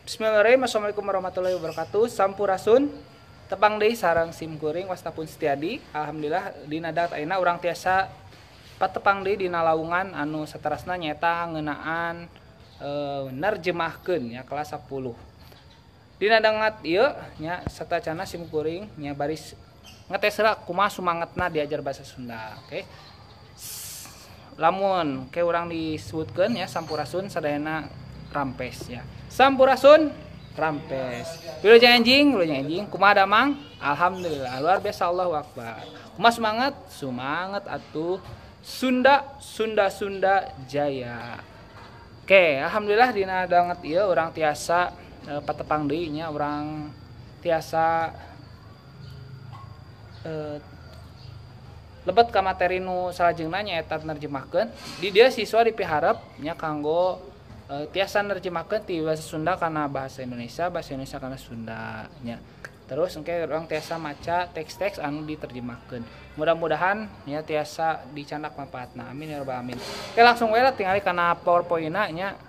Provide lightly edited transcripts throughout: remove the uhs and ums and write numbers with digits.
Bismillahirrahmanirrahim. Assalamualaikum warahmatullahi wabarakatuh. Sampurasun. Tepang deui sareng sim kuring wastapun setiadi. Alhamdulillah dina dat ayeuna urang tiasa patepang deui dina laungan anu saterasna nyaeta ngeunaan nerjemahkeun ya kelas 10. Dina dangat ieu nya satacana sim kuring nya baris ngetes heula kumaha sumangetna diajar bahasa Sunda. Oke. Lamun ke urang disebutkeun ya sampurasun sadayana rampes ya. Sampurasun rampes. Wilujeng anjing, kumaha damang? Alhamdulillah, luar biasa, Allahu Akbar. Kumaha semangat? Semangat atuh. Sunda Jaya. Oke, alhamdulillah dina danget ieu urang tiasa patepang deui nya urang tiasa lebet ka materi nu salajengna nyaeta nerjemahkeun. Di dieu siswa dipiharep nya kanggo tiasa nerjemahkeun ti bahasa Sunda kana bahasa Indonesia kana Sunda nya. Terus engke urang tiasa maca teks-teks anu diterjemahkeun. Mudah-mudahan ya tiasa dicandak manfaatna. Amin ya rabbal alamin. Oke, langsung we tingali kana PowerPoint-na nya.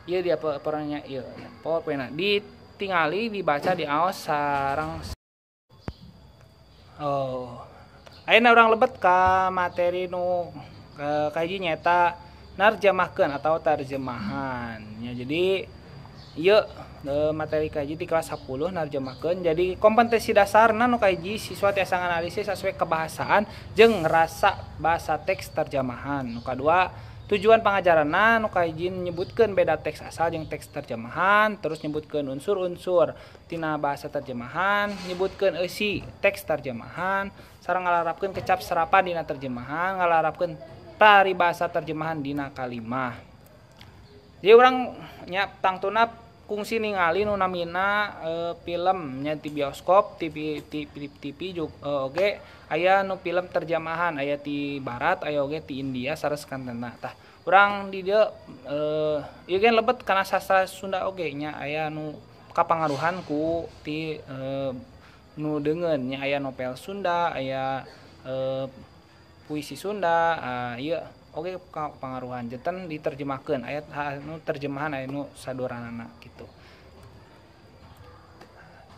Ieu dia perannya ieu ya. PowerPoint-na ditingali dibaca di aos sareng. Oh. Ayeuna urang lebet ka materi nu kaji nyata narjamahkeun atau terjemahan ya. Jadi ieu materi kaji di kelas 10 narjamahkeun. Jadi kompetensi dasarna nu kaji siswa tiasa analisis sesuai kebahasaan jeung ngerasa bahasa teks terjemahan. Nu kadua tujuan pengajaranna nu kaji nyebutkeun beda teks asal jeung teks terjemahan, terus nyebutkeun unsur-unsur tina bahasa terjemahan, nyebutkeun eusi teks terjemahan, sareng ngalarapkeun kecap serapan dina terjemahan, ngalarapkeun paribasa terjemahan dina kalimah. Jadi urang nya tangtuna kungsi ningali nu namina film nya di bioskop, TV juga oge aya nu film terjemahan, aya ti barat, aya oge ti India sareskanteuna. Tah urang di dieu ieu gen lebet kana sastra Sunda oge nya aya nu kapangaruhan ku ti nu deungeun nya aya novel Sunda, aya puisi Sunda, ieu oge pengaruhan janten diterjemahkeun aya anu terjemahan aya nu saduranana kitu.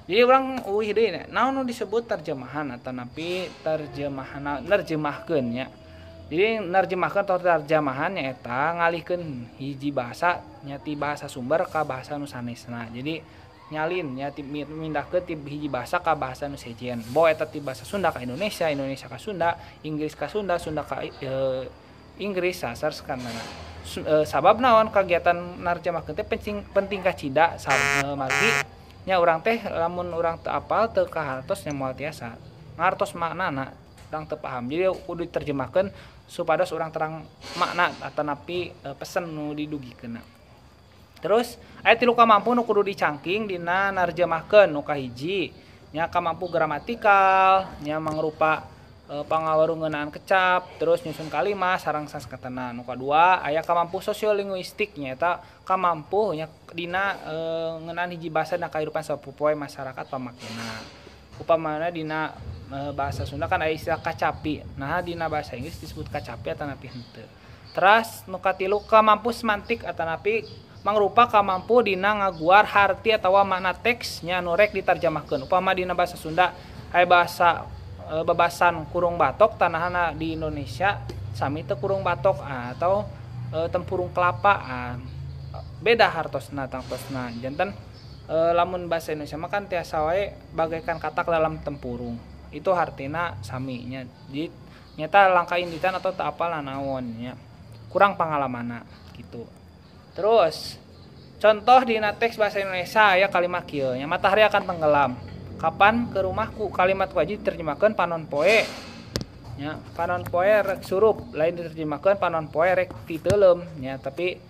Jadi urang euih deui naon nu disebut terjemahan atau napi terjemahan nerjemahkeun nya. Jadi nerjemahkeun atau terjemahan nyaeta ngalihkeun hiji bahasa nya ti bahasa sumber ka bahasa nu sanesna. Jadi nyalin nya mindahkeun ti hiji bahasa ka bahasa nu sejen. Bo eta ti bahasa Sunda ka Indonesia, Indonesia ka Sunda, Inggris ka Sunda, Sunda ka Inggris sareskanana. Sabab naon kagiatan narjamahkeun teh penting kacida margi nya urang teh lamun urang teu apal teu kahartos nya moal tiasa ngartos maknana urang teu paham. Jadi kudu diterjemahkeun supados urang terang makna atanapi pesen nu didugikeun. Terus aya 3 kamampu nu kudu dicangking dina narjamahkeun. Nu kahiji nya kamampu gramatikal nya mangrupa pangawaru ngeunaan kecap, terus nyusun kalimat sareng saskatana. Nu kadua aya kamampu sosiolinguistik nya eta kamampu nya dina ngeunaan hiji basa na kahirupan sapopoe masyarakat pamakena. Upamana dina bahasa Sunda kan aya istilah kacapi. Nah dina bahasa Inggris disebut kacapi atanapi henteu. Terus nu katilu kamampu semantik atanapi mangrupa kamampu dina ngaguar harti atawa makna teks nya nu rek ditarjamahkeun. Upama dina bahasa Sunda aya bahasa bebasan kurung batok tanahana di Indonesia sami teu kurung batok atau tempurung kelapa beda hartosna tangtosna janten lamun bahasa Indonesia mah kan tiasa wae bagaikan katak dalam tempurung itu hartina sami nya. Jadi nyata langka inditan atau teu apal naon nya kurang pangalamanna gitu. Terus contoh dina teks bahasa Indonesia aya kalimat kieu nya matahari akan tenggelam. Kapan ke rumahku? Kalimat wajib diterjemahkeun panon poe nya panon poe rek surup, lain diterjemahkeun panon poe rek titeulem nya tapi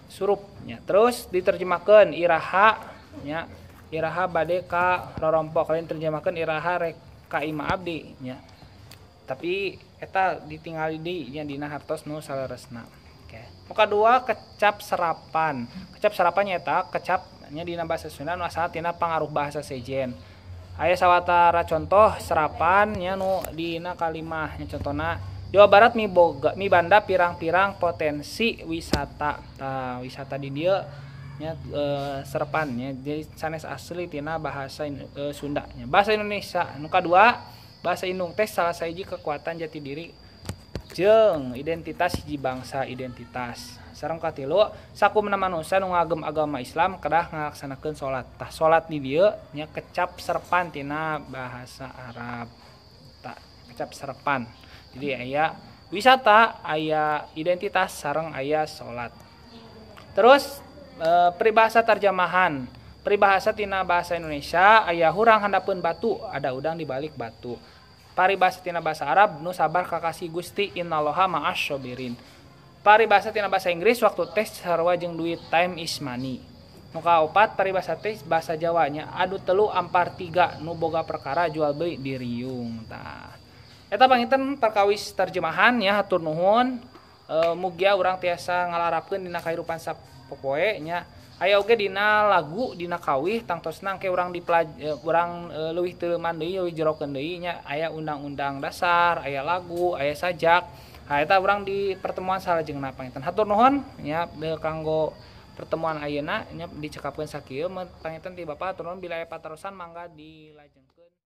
surup nya. Terus diterjemahkeun iraha nya iraha bade ka rorompok, lain diterjemahkeun iraha rek ka imah abdi nya tapi eta ditingali deui nya dina hartos nu saleresna. Oke. Nu kadua kecap serapan. Kecap serapan nyaeta kecap nya dina bahasa Sunda nu asalna tina pangaruh bahasa sejen. Aya sawatara contoh serapan nya nu dina kalimah nya contona Jawa Barat mibanda pirang-pirang potensi wisata. Tah wisata di dieu nya serepannya jadi sanes asli tina bahasa Sundanya. Bahasa Indonesia nu kadua bahasa indung teh salah sahiji kekuatan jati diri jeung identitas hiji bangsa identitas. Sareng katilu sakumna manusia nu ngagem agama Islam kedah ngalaksanakeun salat. Tah salat di dieu nya kecap serepan tina bahasa Arab. Tah kecap serepan. Jadi aya wisata, aya identitas sareng aya salat. Terus peribahasa terjemahan. Peribahasa tina bahasa Indonesia aya hurang handapeun batu, ada udang di balik batu. Paribahasa tina bahasa Arab nu sabar kakasih Gusti innallaha ma'asy-syabirin. Paribahasa tina bahasa Inggris waktu tes sarua jeung duit time is money. Nu kaopat paribahasa tes bahasa Jawanya adu telu ampar tiga nu boga perkara jual beli di riung. Tah. Eta panginten perkawis terjemahan ya hatur nuhun. Mugia urang tiasa ngalarapkeun dina kahirupan sapopoe nya. Aya oge dina lagu dina kawih tangtosna ke urang urang leuwih teuleman deui leuwih jerokeun deui nya aya undang-undang dasar, aya lagu, aya sajak. Eta urang di pertemuan salajengna panginten. Hatur nuhun nya kanggo pertemuan ayeuna nya dicekapkeun sakieu panginten ti Bapak hatur nuhun bila aya patarosan mangga dilajengkeun.